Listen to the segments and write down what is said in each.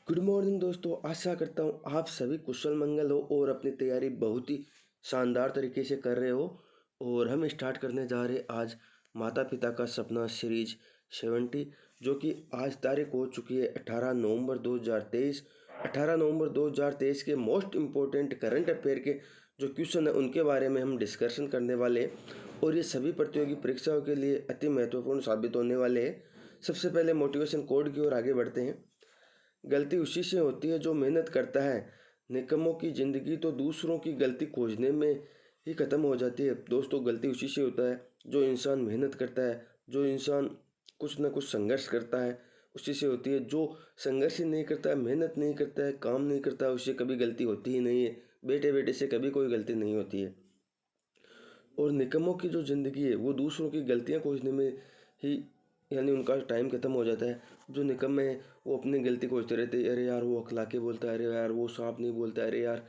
Good morning दोस्तों। आशा करता हूँ आप सभी कुशल मंगल हो और अपनी तैयारी बहुत ही शानदार तरीके से कर रहे हो। और हम स्टार्ट करने जा रहे आज माता पिता का सपना सीरीज 70, जो कि आज तारीख हो चुकी है 18 नवंबर 2023। 18 नवंबर 2023 के मोस्ट इम्पोर्टेंट करंट अफेयर के जो क्वेश्चन है उनके बारे में हम डिस्कशन करने वाले हैं और ये सभी प्रतियोगी परीक्षाओं के लिए अति महत्वपूर्ण साबित होने वाले हैं। सबसे पहले मोटिवेशन कोड की ओर आगे बढ़ते हैं। गलती उसी से होती है जो मेहनत करता है। निकम्मों की ज़िंदगी तो दूसरों की गलती खोजने में ही ख़त्म हो जाती है। दोस्तों, गलती उसी से होता है जो इंसान मेहनत करता है, जो इंसान कुछ ना कुछ संघर्ष करता है, उसी से होती है। जो संघर्ष ही नहीं करता है, मेहनत नहीं करता है, काम नहीं करता है, उससे कभी गलती होती ही नहीं है। बेटे बेटे से कभी कोई गलती नहीं होती है। और निकम्मों की जो ज़िंदगी है वो दूसरों की गलतियाँ खोजने में ही, यानी उनका टाइम खत्म हो जाता है। जो निकम्मे हैं वो अपनी गलती खोजते रहते हैं। अरे यार वो अखला के बोलता है, अरे यार वो साफ नहीं बोलता, अरे यार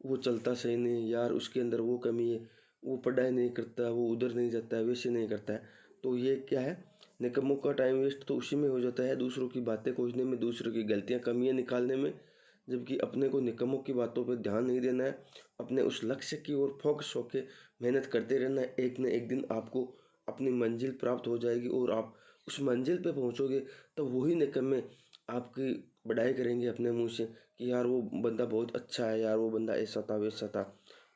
वो चलता सही नहीं, यार उसके अंदर वो कमी है, वो पढ़ाई नहीं करता, वो उधर नहीं जाता है, वैसे नहीं करता है। तो ये क्या है, निकम्मों का टाइम वेस्ट तो उसी में हो जाता है, दूसरों की बातें खोजने में, दूसरों की गलतियाँ कमियाँ निकालने में। जबकि अपने को निकम्मों की बातों पर ध्यान नहीं देना है, अपने उस लक्ष्य की ओर फोकस होकर मेहनत करते रहना है। एक न एक दिन आपको अपनी मंजिल प्राप्त हो जाएगी और आप उस मंजिल पे पहुंचोगे। तो वही निकम्मे आपकी बढ़ाई करेंगे अपने मुंह से कि यार वो बंदा बहुत अच्छा है, यार वो बंदा ऐसा था वैसा था।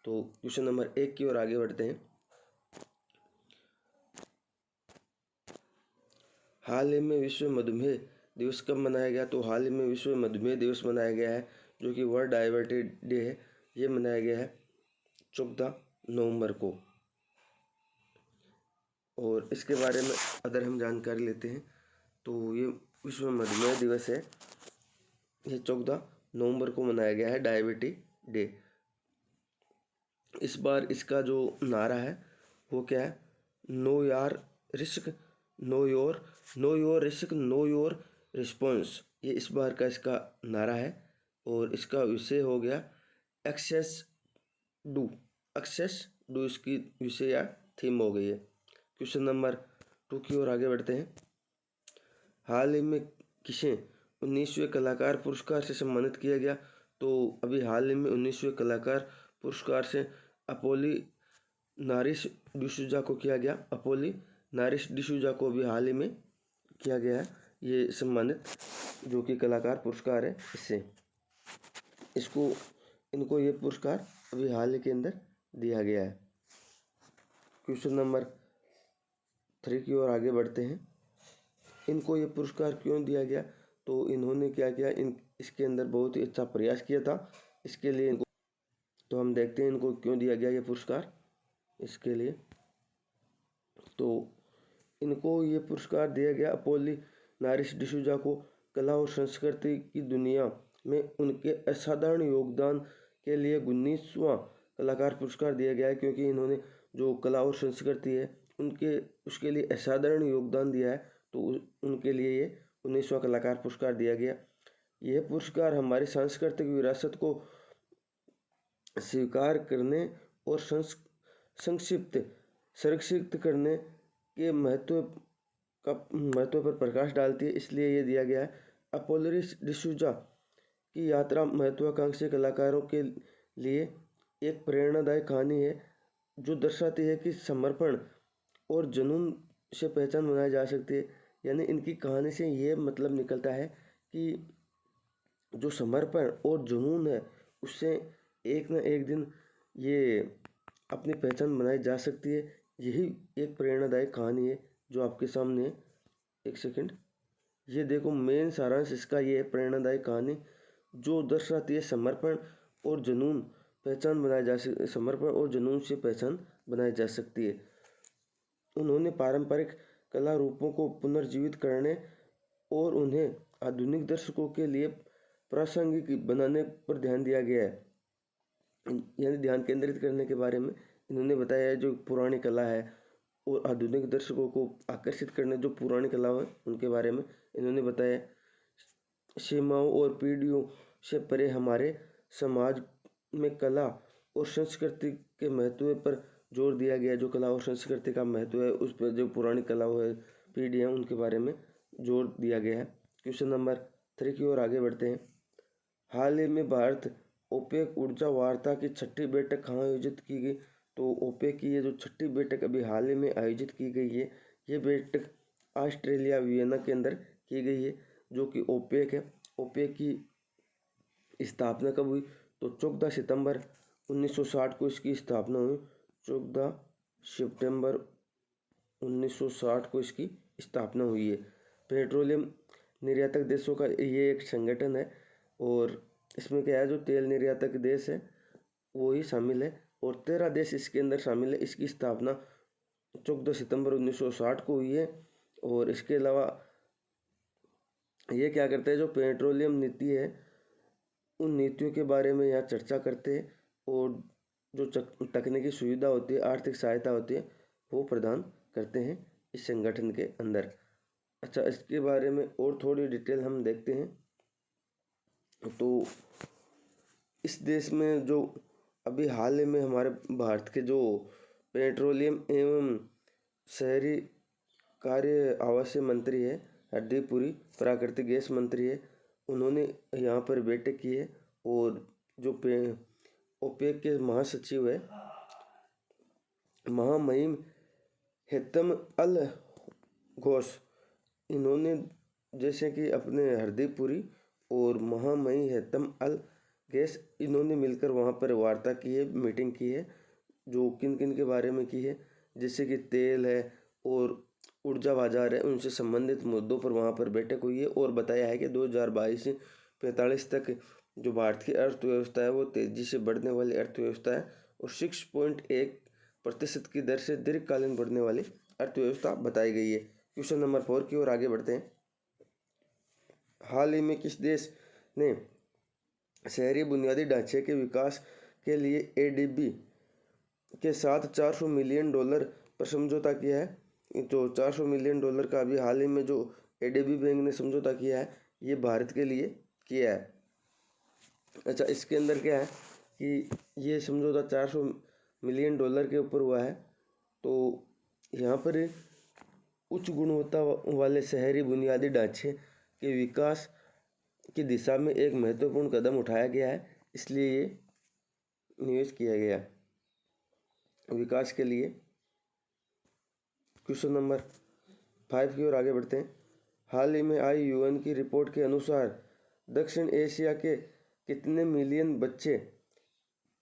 तो क्वेश्चन नंबर 1 की ओर आगे बढ़ते हैं। हाल ही में विश्व मधुमेह दिवस कब मनाया गया? तो हाल ही में विश्व मधुमेह दिवस मनाया गया है, जो कि वर्ल्ड डायबिटीज डे है। ये मनाया गया है 14 नवंबर को। और इसके बारे में अगर हम जानकारी लेते हैं तो ये विश्व मधुमेह दिवस है, ये 14 नवंबर को मनाया गया है, डायबिटीज डे। इस बार इसका जो नारा है वो क्या है? नो यार risk, know your risk, know your response. ये इस बार का इसका नारा है। और इसका विषय हो गया एक्सेस डू। एक्सेस डू इसकी विषय या थीम हो गई है। क्वेश्चन नंबर 2 की ओर आगे बढ़ते हैं। हाल ही में किसे 19वें कलाकार पुरस्कार से सम्मानित किया गया? तो अभी हाल ही में 19वें कलाकार पुरस्कार से अपोली नारिस डिसूजा को किया गया। अपोली नारिस डिसूजा को अभी हाल ही में किया गया है ये सम्मानित, जो कि कलाकार पुरस्कार है इससे। इनको ये पुरस्कार अभी हाल ही के अंदर दिया गया है। क्वेश्चन नंबर 3 की ओर आगे बढ़ते हैं। इनको ये पुरस्कार क्यों दिया गया? तो इन्होंने क्या किया, इसके अंदर बहुत ही अच्छा प्रयास किया था, इसके लिए इनको, तो हम देखते हैं इनको क्यों दिया गया ये पुरस्कार इसके लिए। तो इनको ये पुरस्कार दिया गया अपोली नारिस डिसूजा को कला और संस्कृति की दुनिया में उनके असाधारण योगदान के लिए 19वां कलाकार पुरस्कार दिया गया है, क्योंकि इन्होंने जो कला और संस्कृति है उनके उसके लिए असाधारण योगदान दिया है। तो उनके लिए ये 19वां कलाकार पुरस्कार दिया गया। यह पुरस्कार हमारी सांस्कृतिक विरासत को स्वीकार करने और संक्षिप्त संरक्षित करने के महत्व पर प्रकाश डालती है, इसलिए ये दिया गया है। अपोलिस डिसूजा की यात्रा महत्वाकांक्षी कलाकारों के लिए एक प्रेरणादायक कहानी है, जो दर्शाती है कि समर्पण और जुनून से पहचान बनाई जा सकती है। यानी इनकी कहानी से ये मतलब निकलता है कि जो समर्पण और जुनून है उससे एक न एक दिन ये अपनी पहचान बनाई जा सकती है। यही एक प्रेरणादायक कहानी है जो आपके सामने है। एक सेकंड, ये देखो मेन सारांश इसका ये है, प्रेरणादायक कहानी जो दर्शाती है समर्पण और जुनून पहचान बनाई जा सकती, समर्पण और जुनून से पहचान बनाई जा सकती है। उन्होंने पारंपरिक कला रूपों को पुनर्जीवित करने और उन्हें आधुनिक दर्शकों के लिए प्रासंगिक बनाने पर ध्यान दिया गया है, यानी ध्यान केंद्रित करने के बारे में इन्होंने बताया है। जो पुरानी कला है और आधुनिक दर्शकों को आकर्षित करने जो पुरानी कला है उनके बारे में इन्होंने बताया। सीमाओं और पीढ़ियों से परे हमारे समाज में कला और संस्कृति के महत्व पर जोर दिया गया। जो कला और संस्कृति का महत्व है उस पर, जो पुरानी कला है पीढ़ियाँ, उनके बारे में जोर दिया गया है। क्वेश्चन नंबर 3 की ओर आगे बढ़ते हैं। हाल ही में भारत ओपेक ऊर्जा वार्ता की छठी बैठक कहाँ आयोजित की गई? तो ओपेक की ये जो छठी बैठक अभी हाल ही में आयोजित की गई है, ये बैठक ऑस्ट्रेलिया वियना के अंदर की गई है, जो कि ओपेक है। ओपेक की स्थापना कब हुई? तो 14 सितंबर 1960 को इसकी स्थापना हुई। 14 सितंबर 1960 को इसकी स्थापना हुई है। पेट्रोलियम निर्यातक देशों का ये एक संगठन है और इसमें क्या है, जो तेल निर्यातक देश है वो ही शामिल है और 13 देश इसके अंदर शामिल है। इसकी स्थापना 14 सितंबर 1960 को हुई है। और इसके अलावा ये क्या करते हैं, जो पेट्रोलियम नीति है उन नीतियों के बारे में यहाँ चर्चा करते हैं और जो तकनीकी सुविधा होती है, आर्थिक सहायता होती है, वो प्रदान करते हैं इस संगठन के अंदर। अच्छा, इसके बारे में और थोड़ी डिटेल हम देखते हैं। तो इस देश में जो अभी हाल ही में हमारे भारत के जो पेट्रोलियम एवं शहरी कार्य आवासीय मंत्री है हरदीप पुरी, प्राकृतिक गैस मंत्री है, उन्होंने यहाँ पर बैठक की है। और जो ओपेक के महासचिव है महामहिम हेतम अल घोष, इन्होंने जैसे कि अपने हरदीप पुरी और महामहिम हेतम अल गैस, इन्होंने मिलकर वहाँ पर वार्ता की है, मीटिंग की है, जो किन किन के बारे में की है, जैसे कि तेल है और ऊर्जा बाजार है, उनसे संबंधित मुद्दों पर वहाँ पर बैठक हुई है। और बताया है कि 2022 से 45 तक जो भारत की अर्थव्यवस्था है वो तेज़ी से बढ़ने वाली अर्थव्यवस्था है और 6.1% की दर से दीर्घकालीन बढ़ने वाली अर्थव्यवस्था बताई गई है। क्वेश्चन नंबर 4 की ओर आगे बढ़ते हैं। हाल ही में किस देश ने शहरी बुनियादी ढांचे के विकास के लिए एडीबी के साथ $400 मिलियन पर समझौता किया है? तो $400 मिलियन का अभी हाल ही में जो एडीबी बैंक ने समझौता किया है, ये भारत के लिए किया है। अच्छा, इसके अंदर क्या है कि ये समझौता $400 मिलियन के ऊपर हुआ है। तो यहाँ पर उच्च गुणवत्ता वाले शहरी बुनियादी ढांचे के विकास की दिशा में एक महत्वपूर्ण कदम उठाया गया है, इसलिए ये निवेश किया गया विकास के लिए। क्वेश्चन नंबर 5 की ओर आगे बढ़ते हैं। हाल ही में आई यूएन की रिपोर्ट के अनुसार दक्षिण एशिया के कितने मिलियन बच्चे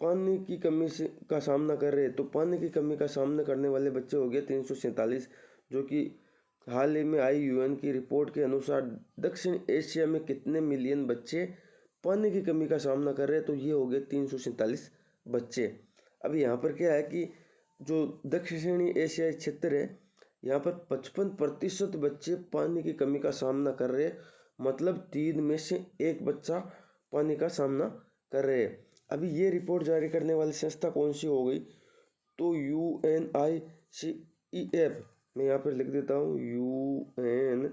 पानी की कमी का सामना कर रहे हैं? तो पानी की कमी का सामना करने वाले बच्चे हो गए 347, जो कि हाल ही में आई यूएन की रिपोर्ट के अनुसार दक्षिण एशिया में कितने मिलियन बच्चे पानी की कमी का सामना कर रहे हैं? तो ये हो गए 347 बच्चे। अब यहाँ पर क्या है कि जो दक्षिणी एशियाई क्षेत्र है, यहाँ पर 55% बच्चे पानी की कमी का सामना कर रहे हैं, मतलब 3 में से 1 बच्चा पानी का सामना कर रहे हैं। अभी ये रिपोर्ट जारी करने वाली संस्था कौन सी हो गई? तो UNICEF, मैं यहाँ पर लिख देता हूँ UNICEF,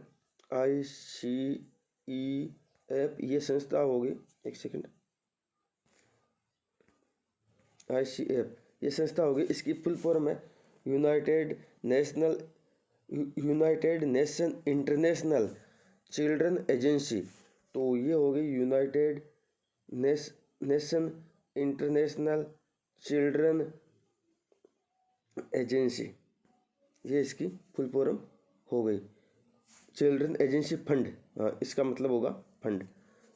ये संस्था होगी, एक सेकंड, ICF ये संस्था होगी। इसकी फुल फॉर्म है United nation international children agency. तो ये होगी United nation international children agency, ये इसकी फुल फॉर्म हो गई। चिल्ड्रन एजेंसी फंड, हाँ इसका मतलब होगा फंड।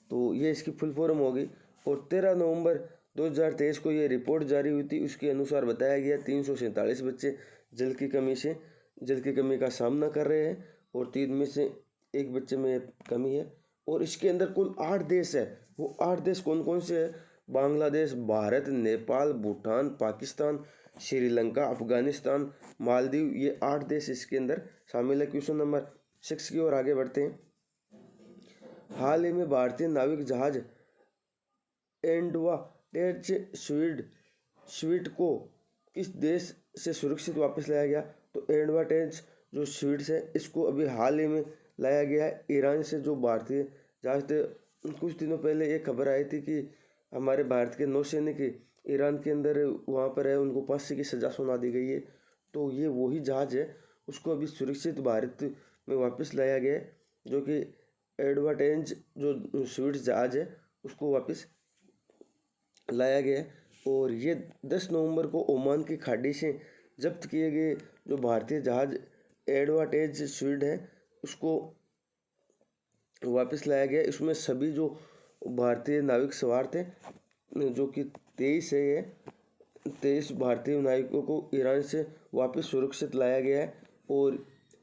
तो ये इसकी फुल फॉर्म होगी। और 13 नवंबर 2023 को ये रिपोर्ट जारी हुई थी। उसके अनुसार बताया गया 347 बच्चे जल की कमी का सामना कर रहे हैं और 3 में से 1 बच्चे में कमी है। और इसके अंदर कुल 8 देश है। वो 8 देश कौन कौन से है? बांग्लादेश, भारत, नेपाल, भूटान, पाकिस्तान, श्रीलंका, अफगानिस्तान, मालदीव, ये 8 देश इसके अंदर शामिल है। क्वेश्चन नंबर 6 की ओर आगे बढ़ते हैं। हाल ही में भारतीय नाविक जहाज एंडवा टेच स्वीड को किस देश से सुरक्षित वापस लाया गया? तो एंडवा टेच जो स्वीड है, इसको अभी हाल ही में लाया गया है ईरान से। जो भारतीय जहाज थे, कुछ दिनों पहले एक खबर आई थी कि हमारे भारत के नौसैनिक ईरान के अंदर वहाँ पर है, उनको फांसी की सज़ा सुना दी गई है। तो ये वही जहाज है, उसको अभी सुरक्षित भारत में वापस लाया गया है, जो कि एडवाटेंज जो स्वीड जहाज है उसको वापस लाया गया। और ये 10 नवंबर को ओमान की खाड़ी से जब्त किए गए जो भारतीय जहाज एडवांटेज स्वीड है उसको वापस लाया गया। इसमें सभी जो भारतीय नाविक सवार थे, जो कि 23 भारतीय नाविकों को ईरान से वापस सुरक्षित लाया गया है। और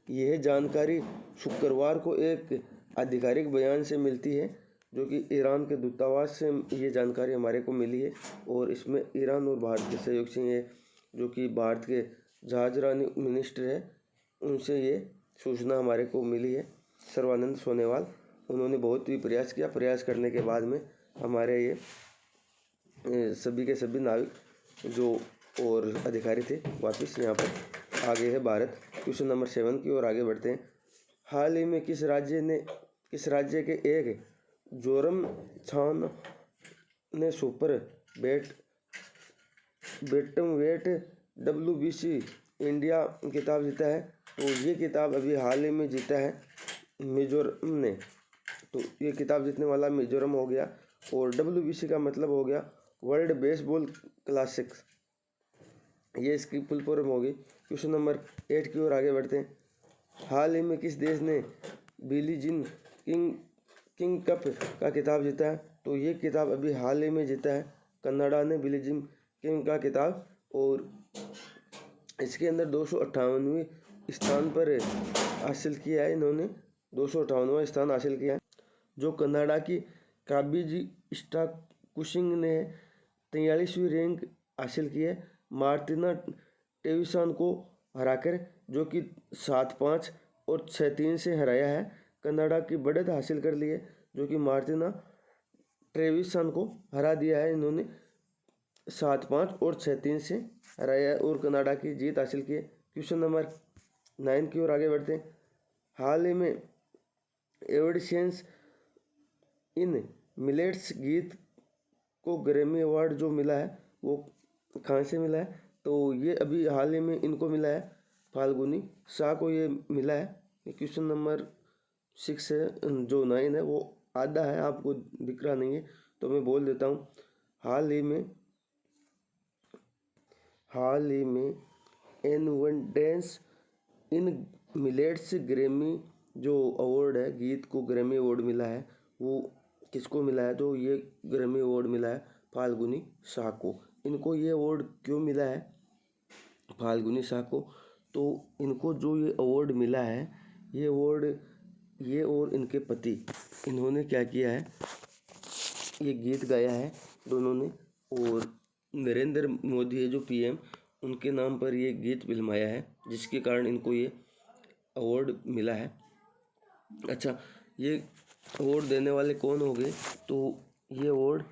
यह जानकारी शुक्रवार को एक आधिकारिक बयान से मिलती है, जो कि ईरान के दूतावास से ये जानकारी हमारे को मिली है। और इसमें ईरान और भारत के सहयोग से ये, जो कि भारत के जहाजरानी मिनिस्टर है, उनसे ये सूचना हमारे को मिली है। सर्बानंद सोनोवाल, उन्होंने बहुत ही प्रयास किया। प्रयास करने के बाद में हमारे ये सभी के सभी नाविक जो और अधिकारी थे वापस यहाँ पर आ गए हैं भारत। क्वेश्चन नंबर 7 की ओर आगे बढ़ते हैं। हाल ही में किस राज्य के एक जोरम छान ने सुपर बैटमवेट WBC इंडिया खिताब जीता है? तो ये खिताब अभी हाल ही में जीता है मिजोरम ने। तो ये खिताब जीतने वाला मिजोरम हो गया। और WBC का मतलब हो गया वर्ल्ड बेसबॉल क्लासिक्स, ये इसकी फुल फॉर्म होगी। क्वेश्चन नंबर 8 की ओर आगे बढ़ते हैं। हाल ही में किस देश ने बिली जीन किंग कप का खिताब जीता है? तो ये खिताब अभी हाल ही में जीता है कनाडा ने बिली जीन किंग का खिताब। और इसके अंदर 258वें स्थान पर हासिल किया है। इन्होंने 258वां स्थान हासिल किया है। जो कनाडा की काबिजी स्टाकुशिंग ने 43वीं रैंक हासिल की है मार्टिना टेविसन को हराकर, जो कि 7-5 और 6-3 से हराया है। कनाडा की बढ़त हासिल कर ली है, जो कि मार्टिना ट्रेविसन को हरा दिया है। इन्होंने 7-5 और 6-3 से हराया है और कनाडा की जीत हासिल की है। क्वेश्चन नंबर 9 की ओर आगे बढ़ते हैं। हाल ही में एवरसेंस इन मिलेट्स गीत को ग्रैमी अवार्ड जो मिला है वो कहाँ से मिला है? तो ये अभी हाल ही में इनको मिला है, फाल्गुनी शाह को ये मिला है। क्वेश्चन नंबर 6 है, जो 9 है वो आधा है, आपको दिख रहा नहीं है तो मैं बोल देता हूँ। हाल ही में एनवंडेंस इन मिलेट्स ग्रैमी जो अवार्ड है, गीत को ग्रैमी अवार्ड मिला है, वो किसको मिला है? तो ये ग्रैमी अवार्ड मिला है फाल्गुनी शाह को। इनको ये अवार्ड क्यों मिला है फाल्गुनी शाह को? तो इनको जो ये अवार्ड मिला है, ये अवार्ड ये और इनके पति, इन्होंने क्या किया है, ये गीत गाया है दोनों ने। और नरेंद्र मोदी है जो PM, उनके नाम पर ये गीत फिल्माया है, जिसके कारण इनको ये अवार्ड मिला है। अच्छा, ये अवार्ड देने वाले कौन हो गए? तो ये अवार्ड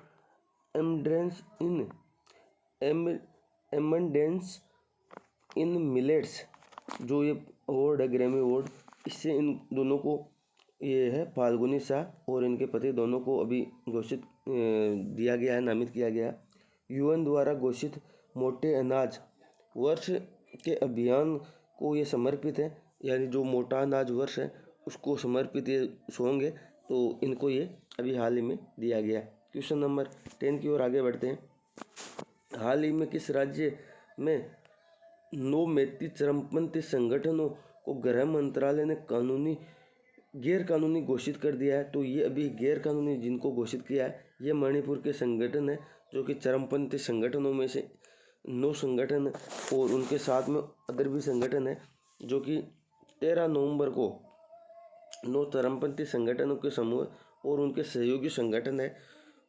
एमंडेंस इन मिलेट्स जो ये अवार्ड है ग्रैमी अवार्ड, इससे इन दोनों को ये है फाल्गुनी शाह और इनके पति दोनों को अभी घोषित दिया गया है, नामित किया गया है। UN द्वारा घोषित मोटे अनाज वर्ष के अभियान को ये समर्पित है, यानी जो मोटा अनाज वर्ष है उसको समर्पित ये सॉन्ग है। तो इनको ये अभी हाल ही में दिया गया है। क्वेश्चन नंबर 10 की ओर आगे बढ़ते हैं। हाल ही में किस राज्य में 9 मैती चरमपंथी संगठनों को गृह मंत्रालय ने गैर कानूनी घोषित कर दिया है? तो ये अभी गैर कानूनी जिनको घोषित किया है, ये मणिपुर के संगठन है, जो कि चरमपंथी संगठनों में से 9 संगठन और उनके साथ में अदर भी संगठन है, जो कि 13 नवंबर को 9 चरमपंथी संगठनों के समूह और उनके सहयोगी संगठन है,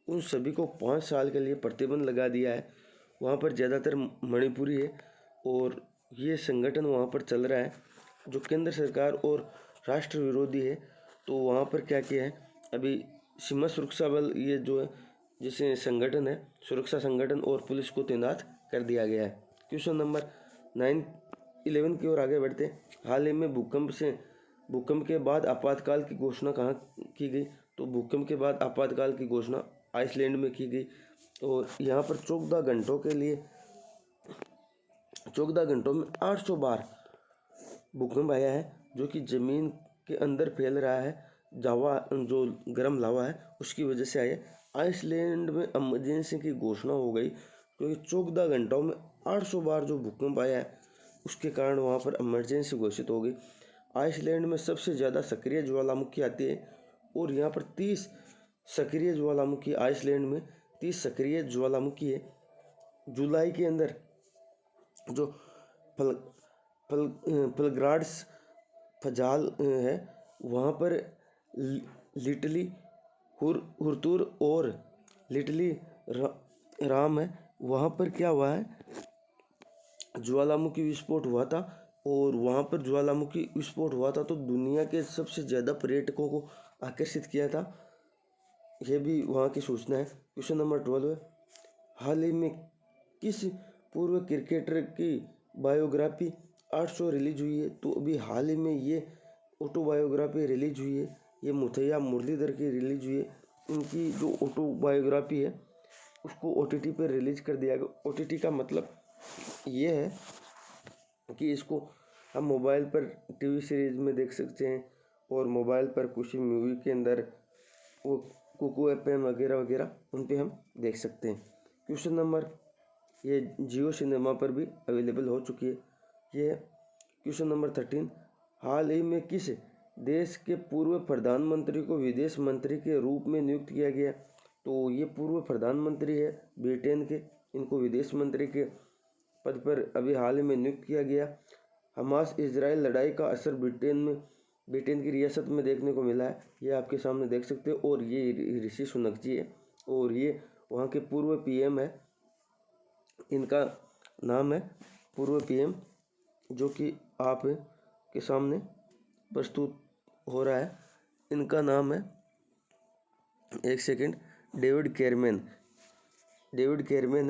उन सभी को 5 साल के लिए प्रतिबंध लगा दिया है। वहाँ पर ज़्यादातर मणिपुरी है और ये संगठन वहाँ पर चल रहा है जो केंद्र सरकार और राष्ट्र विरोधी है। तो वहाँ पर क्या किया है, अभी सीमा सुरक्षा बल ये जो है जैसे संगठन है, सुरक्षा संगठन और पुलिस को तैनात कर दिया गया है। क्वेश्चन नंबर 11 की ओर आगे बढ़ते हैं। हाल ही में भूकंप के बाद आपातकाल की घोषणा कहाँ की गई? तो भूकंप के बाद आपातकाल की घोषणा आइसलैंड में की गई। और यहाँ पर 14 घंटों में 800 बार भूकंप आया है, जो कि ज़मीन के अंदर फैल रहा है। जावा जो गर्म लावा है उसकी वजह से आया आइसलैंड में इमरजेंसी की घोषणा हो गई क्योंकि 14 घंटों में 800 बार जो भूकंप आया है उसके कारण वहाँ पर इमरजेंसी घोषित हो गई। आइसलैंड में सबसे ज़्यादा सक्रिय ज्वालामुखी आती है और यहाँ पर 30 सक्रिय ज्वालामुखी, आइसलैंड में 30 सक्रिय ज्वालामुखी है। जुलाई के अंदर जो फल फल फलग्राड्स फजाल है वहाँ पर लिटली हुरतुर और लिटली राम है, वहाँ पर क्या हुआ है, ज्वालामुखी विस्फोट हुआ था। और वहाँ पर ज्वालामुखी विस्फोट हुआ था तो दुनिया के सबसे ज़्यादा पर्यटकों को आकर्षित किया था। यह भी वहाँ की सूचना है। क्वेश्चन नंबर 12 है, हाल ही में किस पूर्व क्रिकेटर की बायोग्राफी 800 रिलीज हुई है? तो अभी हाल ही में ये ऑटोबायोग्राफी रिलीज हुई है, ये मुथैया मुरलीधर की रिलीज हुई है। इनकी जो ऑटोबायोग्राफी है उसको OTT पर रिलीज कर दिया गया। OTT का मतलब ये है कि इसको हम मोबाइल पर टीवी सीरीज में देख सकते हैं और मोबाइल पर कुछ मूवी के अंदर वो कुकू FM वगैरह वगैरह उन पे हम देख सकते हैं। क्वेश्चन नंबर, ये जियो सिनेमा पर भी अवेलेबल हो चुकी है। ये क्वेश्चन नंबर 13, हाल ही में किस देश के पूर्व प्रधानमंत्री को विदेश मंत्री के रूप में नियुक्त किया गया? तो ये पूर्व प्रधानमंत्री है ब्रिटेन के, इनको विदेश मंत्री के पद पर अभी हाल ही में नियुक्त किया गया। हमास इजराइल लड़ाई का असर ब्रिटेन की रियासत में देखने को मिला है, ये आपके सामने देख सकते हो। और ये ऋषि सुनक जी है और ये वहाँ के पूर्व PM है, इनका नाम है पूर्व PM जो कि आप के सामने प्रस्तुत हो रहा है। इनका नाम है, एक सेकंड, डेविड कैरमैन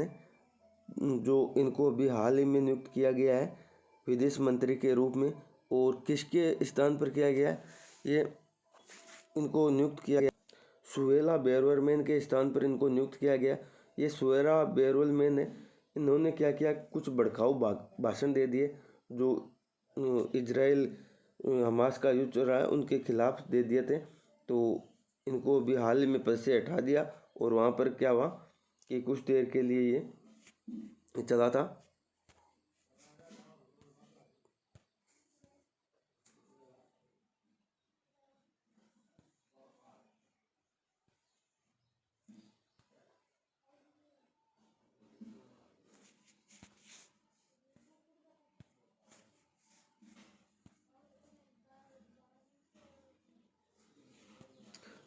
है, जो इनको अभी हाल ही में नियुक्त किया गया है विदेश मंत्री के रूप में। और किसके स्थान पर किया गया है? ये इनको नियुक्त किया गया सुहेला बेरवलमैन के स्थान पर इनको नियुक्त किया गया। ये सुहेला बेरवलमैन है, इन्होंने क्या किया, कुछ भड़काऊ भाषण दे दिए जो इजराइल हमास का युद्ध चल रहा है उनके खिलाफ दे दिए थे। तो इनको भी हाल ही में पद से हटा दिया और वहाँ पर क्या हुआ कि कुछ देर के लिए ये चला था।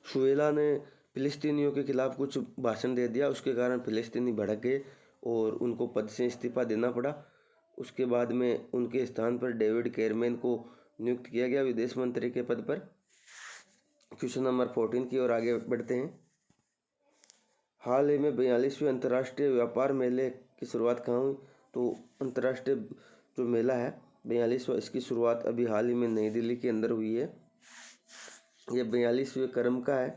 सुहेला ने फिलिस्तीनियों के खिलाफ कुछ भाषण दे दिया, उसके कारण फिलिस्तीनी भड़क गए और उनको पद से इस्तीफा देना पड़ा। उसके बाद में उनके स्थान पर डेविड कैरमैन को नियुक्त किया गया विदेश मंत्री के पद पर। क्वेश्चन नंबर 14 की ओर आगे बढ़ते हैं। हाल ही में 42वें अंतर्राष्ट्रीय व्यापार मेले की शुरुआत कहाँ हुई? तो अंतर्राष्ट्रीय जो मेला है 42वां, इसकी शुरुआत अभी हाल ही में नई दिल्ली के अंदर हुई है। ये 42वें क्रम का है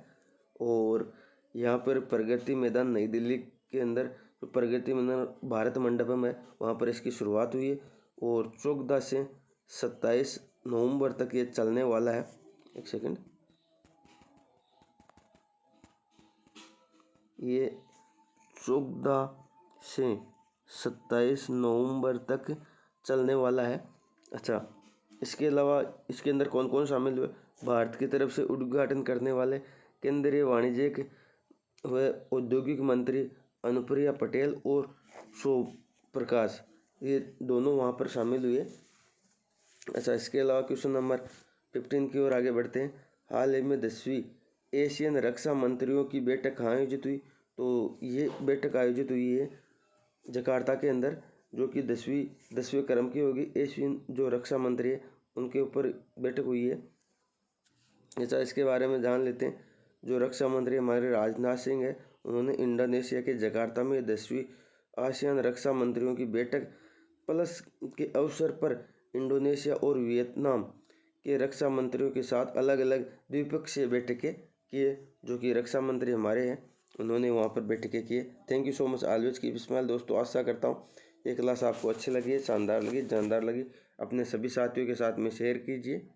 और यहाँ पर प्रगति मैदान नई दिल्ली के अंदर जो प्रगति मैदान भारत मंडपम है वहाँ पर इसकी शुरुआत हुई है और 14 से 27 नवंबर तक ये चलने वाला है। एक सेकंड, ये 14 से 27 नवंबर तक चलने वाला है। अच्छा, इसके अलावा इसके अंदर कौन कौन शामिल हुए? भारत की तरफ से उद्घाटन करने वाले केंद्रीय वाणिज्यिक व औद्योगिक मंत्री अनुप्रिया पटेल और शोभ प्रकाश, ये दोनों वहाँ पर शामिल हुए। अच्छा, इसके अलावा क्वेश्चन नंबर 15 की ओर आगे बढ़ते हैं। हाल ही में 10वीं एशियन रक्षा मंत्रियों की बैठक कहाँ आयोजित हुई? तो ये बैठक आयोजित हुई है जकार्ता के अंदर, जो कि 10वें क्रम की होगी। एशियन जो रक्षा मंत्री है उनके ऊपर बैठक हुई है। ऐसा इसके बारे में जान लेते हैं। जो रक्षा मंत्री हमारे राजनाथ सिंह है, उन्होंने इंडोनेशिया के जकार्ता में 10वीं आसियान रक्षा मंत्रियों की बैठक प्लस के अवसर पर इंडोनेशिया और वियतनाम के रक्षा मंत्रियों के साथ अलग अलग द्विपक्षीय बैठकें किए। जो कि रक्षा मंत्री हमारे हैं, उन्होंने वहाँ पर बैठकें किए। Thank you so much, always keep smile. दोस्तों, आशा करता हूँ ये क्लास आपको अच्छी लगी, शानदार लगी, जानदार लगी। अपने सभी साथियों के साथ में शेयर कीजिए।